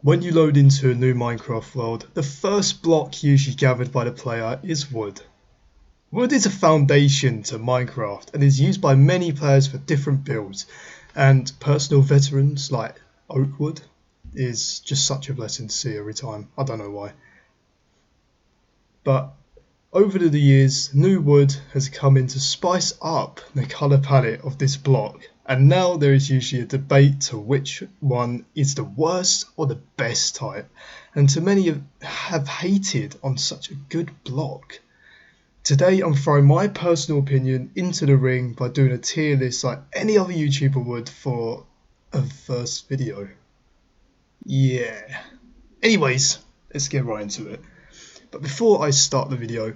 When you load into a new Minecraft world, the first block usually gathered by the player is wood. Wood is a foundation to Minecraft and is used by many players for different builds, and personal veterans like Oakwood is just such a blessing to see every time. I don't know why. But over the years, new wood has come in to spice up the colour palette of this block, and now there is usually a debate to which one is the worst or the best type, and to many have hated on such a good block. Today I'm throwing my personal opinion into the ring by doing a tier list like any other YouTuber would for a first video. Yeah. Anyways, let's get right into it. But before I start the video,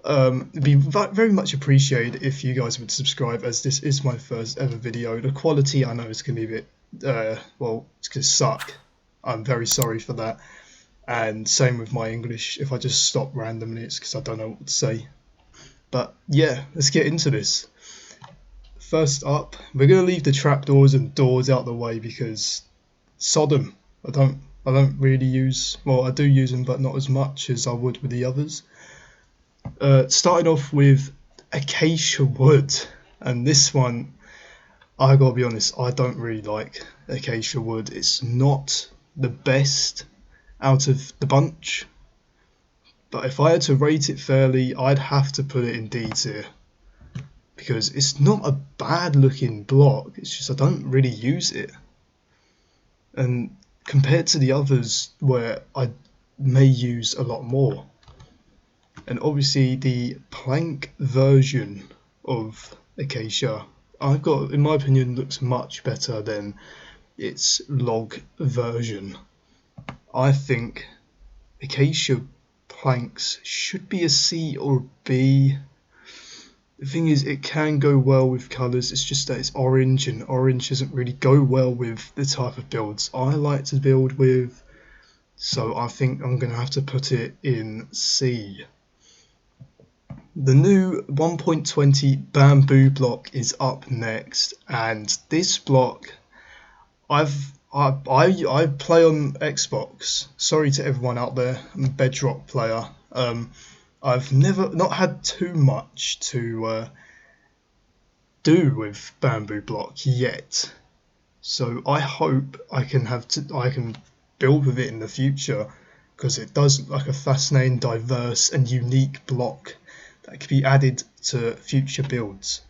it'd be very much appreciated if you guys would subscribe, as this is my first ever video. The quality I know is going to be a bit, it's going to suck. I'm very sorry for that. And same with my English. If I just stop randomly, it's because I don't know what to say. But yeah, let's get into this. First up, we're going to leave the trapdoors and doors out the way because sod 'em. I don't really use, well, I do use them, but not as much as I would with the others. Starting off with acacia wood, and this one, I gotta be honest, I don't really like acacia wood. It's not the best out of the bunch, but if I had to rate it fairly, I'd have to put it in D tier, because it's not a bad looking block, it's just I don't really use it. And compared to the others where I may use a lot more. And obviously the plank version of acacia, I've got, in my opinion, looks much better than its log version. I think acacia planks should be a C or a B. The thing is, it can go well with colours, it's just that it's orange, and orange doesn't really go well with the type of builds I like to build with, so I think I'm going to have to put it in C. The new 1.20 bamboo block is up next, and this block, I play on Xbox. Sorry to everyone out there, I'm a Bedrock player. I've not had too much to do with bamboo block yet, so I hope I can build with it in the future, because it does look like a fascinating, diverse and unique block that could be added to future builds.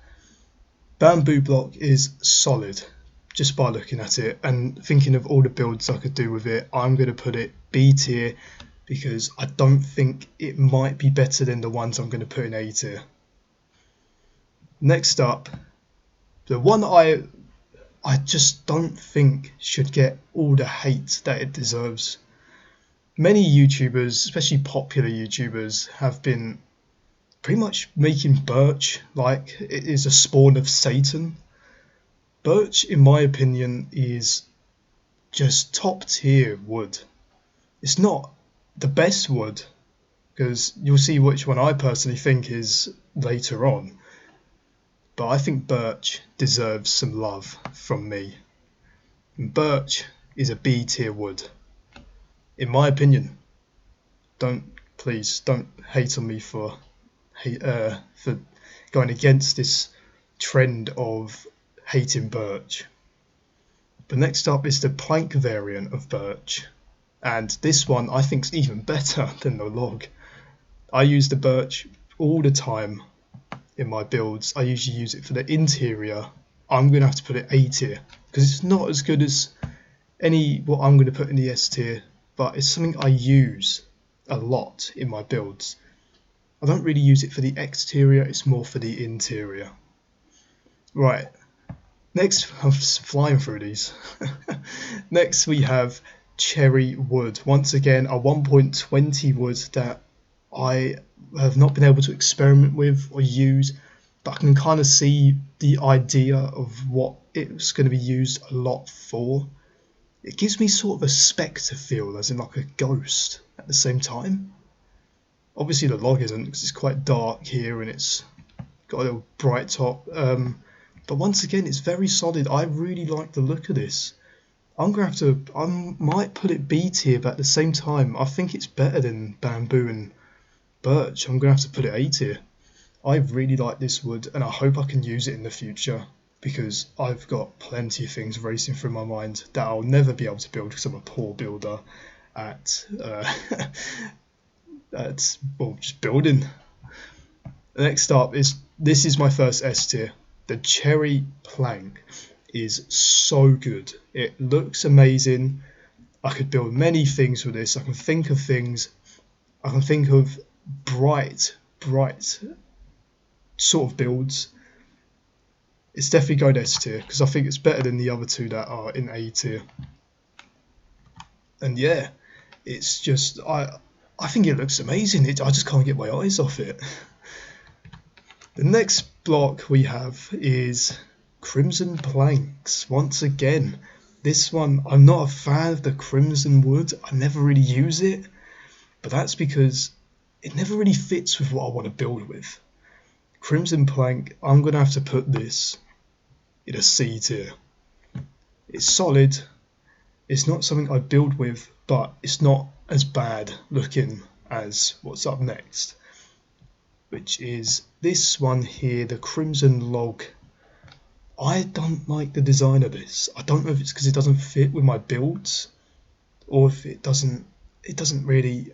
Bamboo block is solid just by looking at it, and thinking of all the builds I could do with it, I'm going to put it B tier, because I don't think it might be better than the ones I'm going to put in A tier. Next up, the one I just don't think should get all the hate that it deserves. Many YouTubers, especially popular YouTubers, have been pretty much making birch like it is a spawn of Satan. Birch, in my opinion, is just top tier wood. It's not the best wood, because you'll see which one I personally think is later on, but I think birch deserves some love from me. And birch is a B tier wood, in my opinion. Please don't hate on me for going against this trend of hating birch. But next up is the plank variant of birch, and this one I think is even better than the log. I use the birch all the time in my builds. I usually use it for the interior. I'm going to have to put it A tier, because it's not as good as what I'm going to put in the S tier, but it's something I use a lot in my builds. I don't really use it for the exterior, it's more for the interior. Right, next, I'm flying through these. Next we have cherry wood. Once again, a 1.20 wood that I have not been able to experiment with or use, but I can kind of see the idea of what it's going to be used a lot for. It gives me sort of a Spectre feel, as in like a ghost at the same time. Obviously the log isn't, because it's quite dark here and it's got a little bright top, but once again it's very solid. I really like the look of this. I'm gonna have to. I might put it B tier, but at the same time, I think it's better than bamboo and birch. I'm gonna have to put it A tier. I really like this wood, and I hope I can use it in the future because I've got plenty of things racing through my mind that I'll never be able to build because I'm a poor builder at just building. Next up is this is my first S tier. The cherry plank is so good. It looks amazing. I could build many things with this. I can think of things. I can think of bright sort of builds. It's definitely going S tier because I think it's better than the other two that are in A tier. And yeah, it's just I think it looks amazing. I just can't get my eyes off it. The next block we have is Crimson Planks. Once again, this one, I'm not a fan of the crimson wood. I never really use it, but that's because it never really fits with what I want to build with. Crimson Plank, I'm going to have to put this in a C tier. It's solid. It's not something I build with, but it's not as bad looking as what's up next, which is this one here, the Crimson Log. I don't like the design of this. I don't know if it's because it doesn't fit with my builds, or if it doesn't really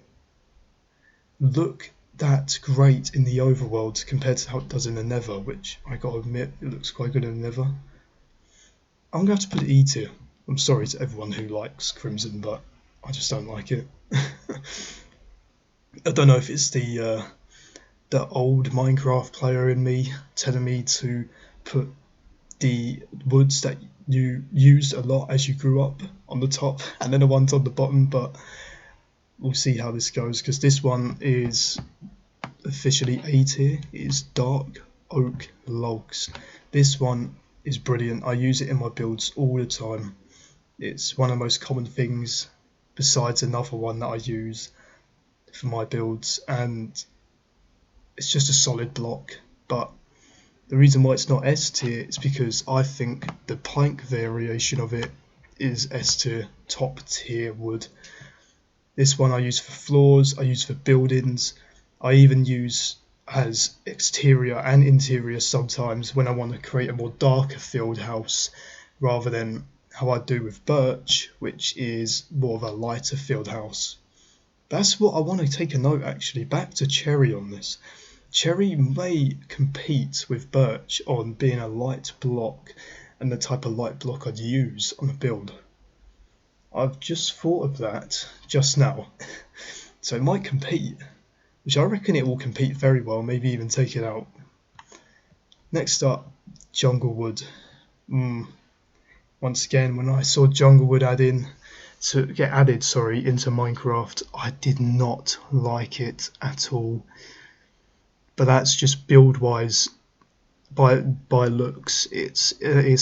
look that great in the overworld compared to how it does in the Nether, which I gotta admit, it looks quite good in the Nether. I'm gonna have to put it E tier. I'm sorry to everyone who likes Crimson, but I just don't like it. I don't know if it's the old Minecraft player in me telling me to put the woods that you used a lot as you grew up on the top and then the ones on the bottom, but we'll see how this goes because this one is officially A tier. It is Dark Oak Logs. This one is brilliant. I use it in my builds all the time. It's one of the most common things besides another one that I use for my builds, and it's just a solid block. But the reason why it's not S tier is because I think the plank variation of it is S tier, top tier wood. This one I use for floors, I use for buildings, I even use as exterior and interior sometimes when I want to create a more darker field house rather than how I do with birch, which is more of a lighter field house. That's what I want to take a note actually, back to cherry on this. Cherry may compete with birch on being a light block and the type of light block I'd use on a build. I've just thought of that just now. So it might compete, which I reckon it will compete very well, maybe even take it out. Next up, Junglewood. Once again, when I saw Junglewood get added into Minecraft, I did not like it at all. But that's just build wise, by looks, it's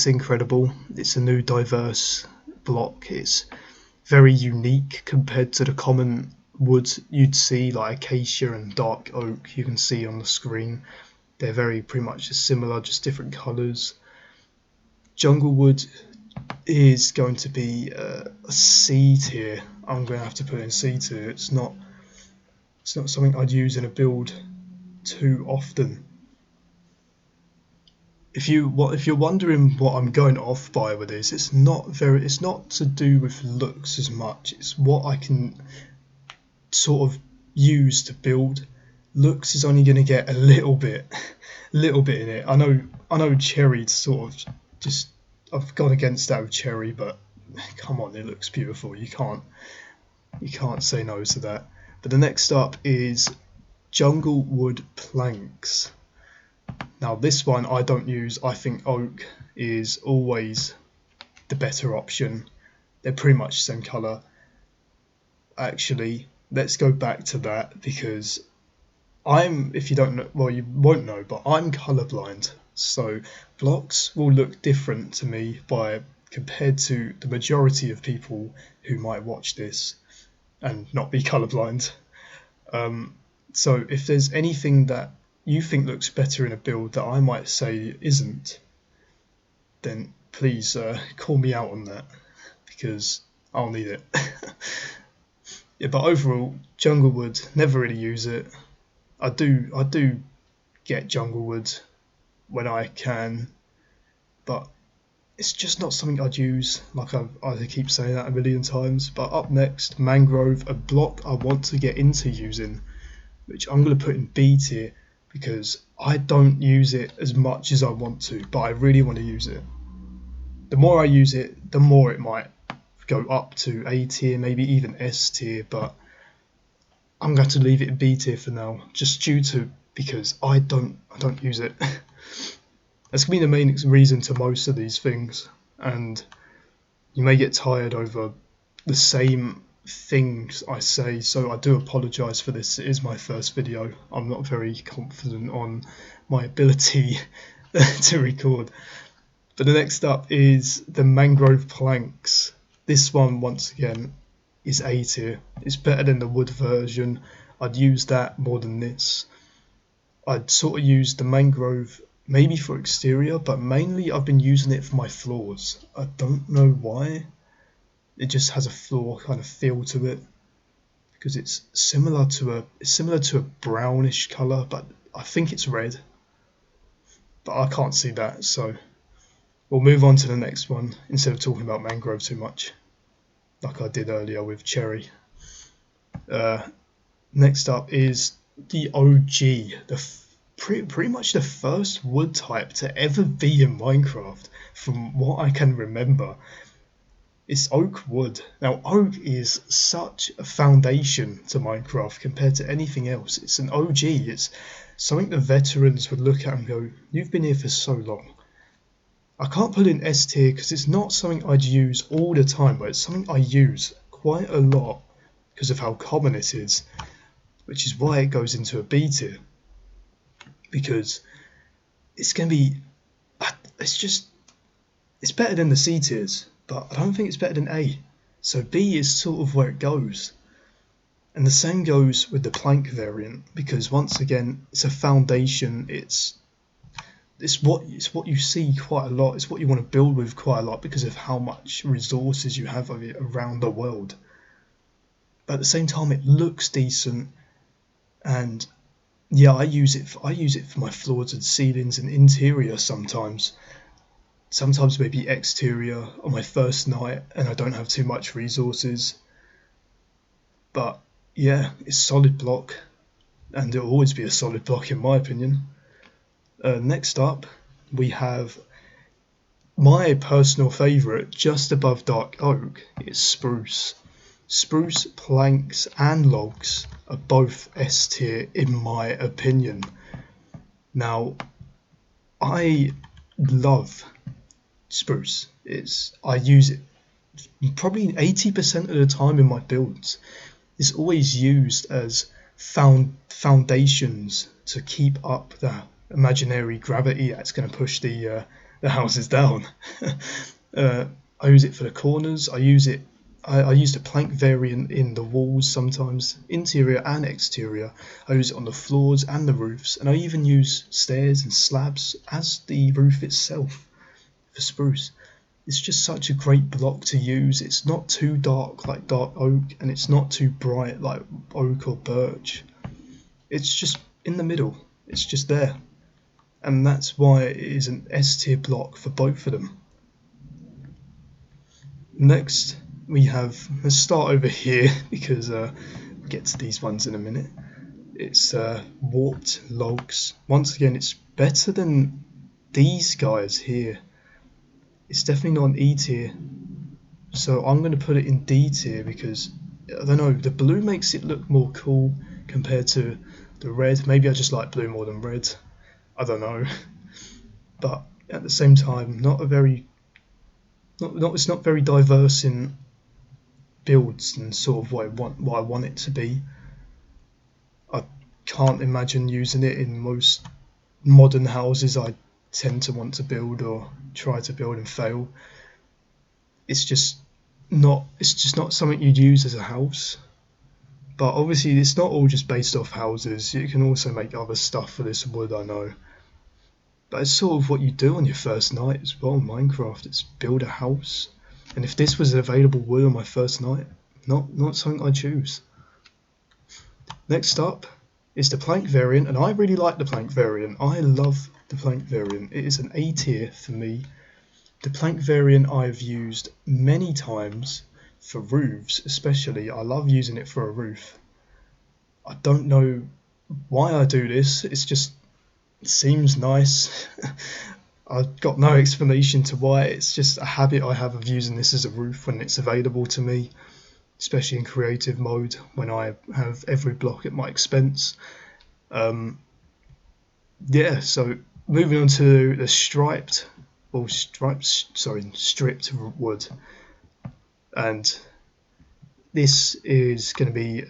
incredible. It's a new diverse block. It's very unique compared to the common woods you'd see like acacia and dark oak you can see on the screen. They're very pretty much similar, just different colours. Junglewood is going to be a C tier. I'm going to have to put it in C tier. It's not something I'd use in a build too often. If you're wondering what I'm going off by with this, it's not to do with looks as much. It's what I can sort of use to build. Looks is only going to get a little bit in it. I know cherry sort of just I've gone against that with cherry, but come on, it looks beautiful. You can't say no to that. But the next up is Junglewood Planks. Now this one I don't use. I think oak is always the better option. They're pretty much the same colour. Actually, let's go back to that because if you don't know, well you won't know, but I'm colourblind. So blocks will look different to me compared to the majority of people who might watch this and not be colourblind. So if there's anything that you think looks better in a build that I might say isn't, then please call me out on that because I'll need it. Yeah, but overall, jungle wood, never really use it. I do get jungle wood when I can, but it's just not something I'd use. Like I keep saying that a million times. But up next, mangrove, a block I want to get into using, which I'm going to put in B tier because I don't use it as much as I want to, but I really want to use it. The more I use it, the more it might go up to A tier, maybe even S tier, but I'm going to leave it in B tier for now, just due to because I don't use it. That's going to be the main reason to most of these things, and you may get tired over the same things I say, so I do apologise for this. It is my first video. I'm not very confident on my ability to record. But the next up is the mangrove planks. This one, once again, is A tier. It's better than the wood version. I'd use that more than this. I'd sort of use the mangrove maybe for exterior, but mainly I've been using it for my floors. I don't know why. It just has a floor kind of feel to it because it's similar to a brownish colour, but I think it's red. But I can't see that, so we'll move on to the next one instead of talking about mangrove too much, like I did earlier with cherry. Next up is the OG, pretty much the first wood type to ever be in Minecraft, from what I can remember. It's oak wood. Now, oak is such a foundation to Minecraft compared to anything else. It's an OG. It's something the veterans would look at and go, "You've been here for so long." I can't put in S tier because it's not something I'd use all the time, but it's something I use quite a lot because of how common it is, which is why it goes into a B tier. Because it's going to be, it's better than the C tiers, but I don't think it's better than A. So B is sort of where it goes. And the same goes with the plank variant, because once again, it's a foundation. It's what you see quite a lot. It's what you want to build with quite a lot because of how much resources you have of it around the world. But at the same time, it looks decent, and yeah, I use it for my floors and ceilings and interior sometimes. Sometimes maybe exterior on my first night and I don't have too much resources. But yeah, it's solid block, and it'll always be a solid block in my opinion. Next up, we have my personal favourite, just above dark oak, is spruce. Spruce planks and logs are both S tier in my opinion. Now, I love spruce. I use it probably 80% of the time in my builds. It's always used as foundations to keep up the imaginary gravity that's going to push the houses down. I use it for the corners. I use the plank variant in the walls sometimes, interior and exterior. I use it on the floors and the roofs, and I even use stairs and slabs as the roof itself for spruce. It's just such a great block to use. It's not too dark like dark oak, and it's not too bright like oak or birch. It's just in the middle. It's just there. And that's why it is an S tier block for both of them. Next, let's start over here because we'll get to these ones in a minute. It's warped logs. Once again, it's better than these guys here. It's definitely not an E tier, so I'm going to put it in D tier because, I don't know, the blue makes it look more cool compared to the red. Maybe I just like blue more than red. I don't know. But at the same time, it's not very diverse in builds and sort of what I want it to be. I can't imagine using it in most modern houses I tend to want to build or try to build and fail. It's just not something you'd use as a house. But obviously it's not all just based off houses. You can also make other stuff for this wood, I know. But it's sort of what you do on your first night as well in Minecraft. It's build a house. And if this was an available wood on my first night, not something I'd choose. Next up is the plank variant, and I really like the plank variant. I love the plank variant. It is an A tier for me. The plank variant I've used many times for roofs, especially. I love using it for a roof. I don't know why I do this. It seems nice. I've got no explanation to why. It's just a habit I have of using this as a roof when it's available to me, especially in creative mode when I have every block at my expense. Yeah, so moving on to the stripped wood, and this is going to be a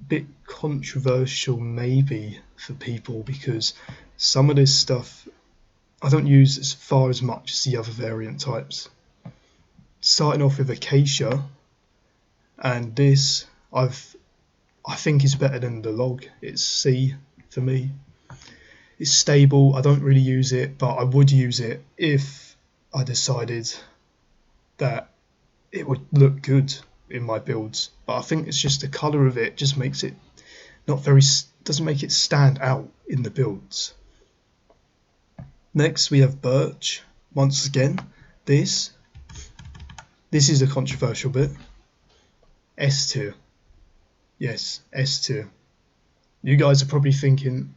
bit controversial maybe for people because some of this stuff I don't use as far as much as the other variant types. Starting off with acacia, and this I think is better than the log. It's C for me. It's stable. I don't really use it, but I would use it if I decided that it would look good in my builds. But I think it's just the colour of it just makes it doesn't make it stand out in the builds. Next we have birch. Once again, this is a controversial bit. S tier. Yes, S tier. You guys are probably thinking,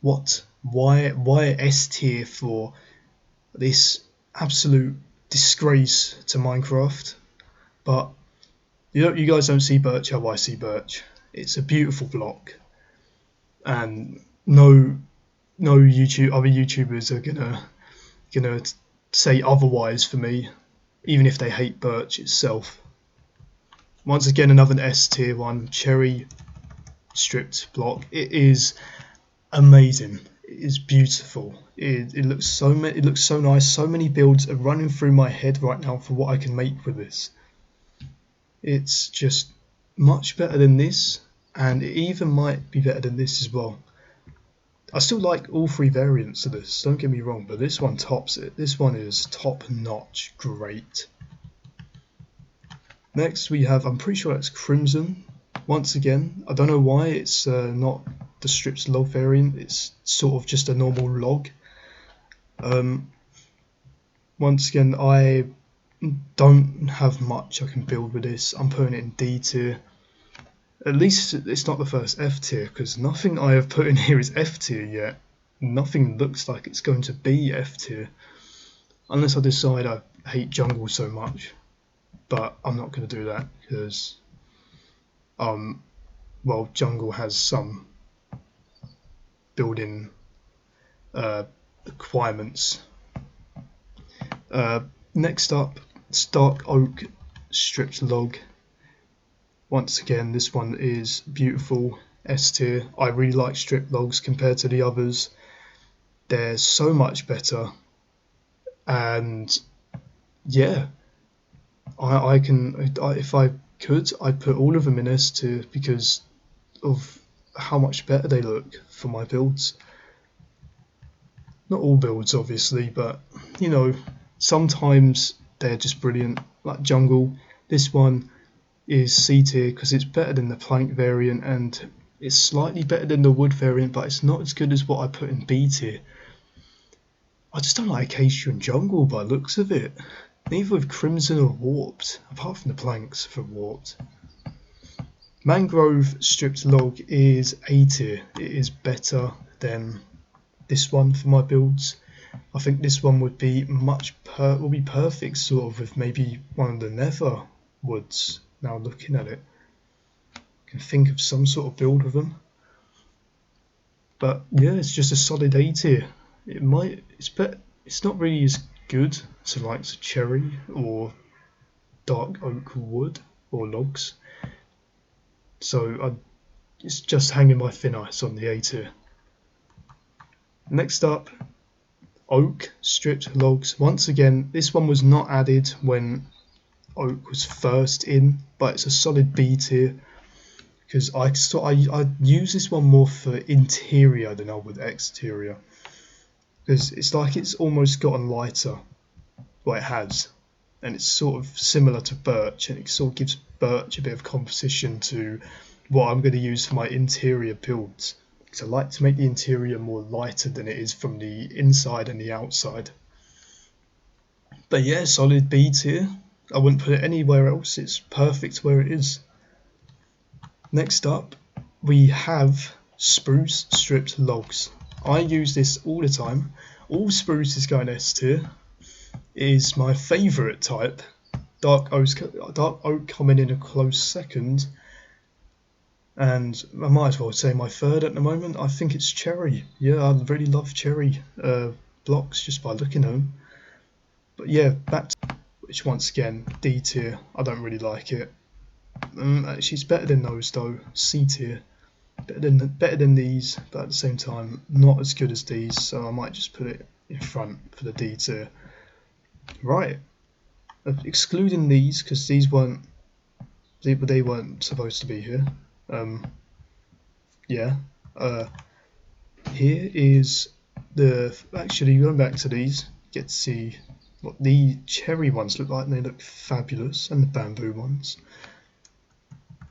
what? Why S tier for this absolute disgrace to Minecraft? But you guys don't see birch how I see birch. It's a beautiful block, and no other YouTubers are gonna say otherwise for me, even if they hate birch itself. Once again, another S tier one, cherry stripped block. It is amazing. It is beautiful. It looks so nice. So many builds are running through my head right now for what I can make with this. It's just much better than this, and it even might be better than this as well. I still like all three variants of this, don't get me wrong, but this one tops it. This one is top notch great. Next we have, I'm pretty sure that's crimson. Once again, I don't know why it's not the stripped log variant. It's sort of just a normal log. Once again, I don't have much I can build with this. I'm putting it in D tier. At least it's not the first F tier, because nothing I have put in here is F tier yet. Nothing looks like it's going to be F tier, unless I decide I hate jungle so much. But I'm not going to do that because well, jungle has some building requirements. Next up, stark oak stripped log. Once again, this one is beautiful, S tier. I really like stripped logs compared to the others. They're so much better, and yeah, I can, if I could, I'd put all of them in S tier because of how much better they look for my builds. Not all builds, obviously, but you know, sometimes they're just brilliant. Like jungle, this one is C tier because it's better than the plank variant, and it's slightly better than the wood variant, but it's not as good as what I put in B tier. I just don't like acacia and jungle by the looks of it. Neither with crimson or warped, apart from the planks for warped. Mangrove stripped log is A tier. It is better than this one for my builds. I think this one would be perfect sort of with maybe one of the nether woods. Now looking at it, I can think of some sort of build with them. But yeah, it's just a solid A tier. It's not really as good as the likes of cherry or dark oak wood or logs. So it's just hanging by thin ice on the A tier. Next up, oak stripped logs. Once again, this one was not added when oak was first in, but it's a solid B tier because I use this one more for interior than I would exterior, because it's like it's almost gotten lighter. Well, it has, and it's sort of similar to birch, and it sort of gives birch a bit of composition to what I'm going to use for my interior builds, because I like to make the interior more lighter than it is from the inside and the outside. But yeah, solid B tier. I wouldn't put it anywhere else, it's perfect where it is. Next up, we have spruce stripped logs. I use this all the time. All spruce is going S tier. It is my favourite type. Dark oak coming in a close second. And I might as well say my third at the moment. I think it's cherry. Yeah, I really love cherry blocks just by looking at them. But yeah, back to which once again, D tier. I don't really like it. Actually, it's better than those though. C tier. Better than these, but at the same time, not as good as these. So I might just put it in front for the D tier. Right. Excluding these because these weren't. They weren't supposed to be here. Yeah. Here is the. Actually, going back to these, get to see what the cherry ones look like, and they look fabulous, and the bamboo ones.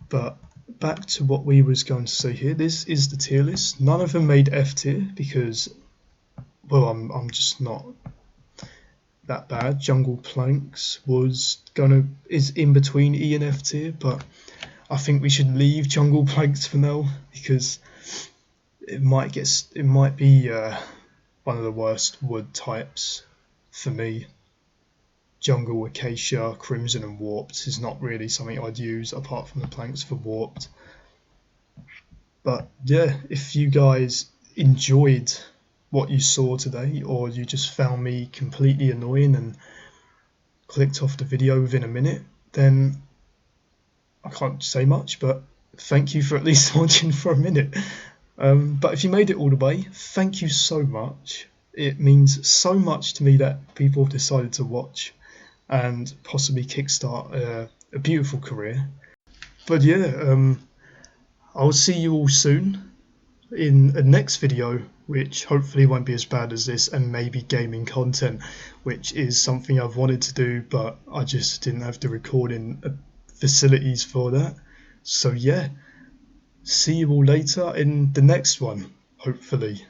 But back to what we was going to say here. This is the tier list. None of them made F tier because, well, I'm just not that bad. Jungle Planks is in between E and F tier, but I think we should leave Jungle Planks for now because it might be one of the worst wood types for me. Jungle Acacia, Crimson and Warped is not really something I'd use apart from the planks for Warped. But yeah, if you guys enjoyed what you saw today, or you just found me completely annoying and clicked off the video within a minute, then I can't say much, but thank you for at least watching for a minute. But if you made it all the way, thank you so much. It means so much to me that people have decided to watch and possibly kickstart a beautiful career. But yeah, I'll see you all soon in a next video, which hopefully won't be as bad as this, and maybe gaming content, which is something I've wanted to do, but I just didn't have the recording facilities for that. So yeah, see you all later in the next one, hopefully.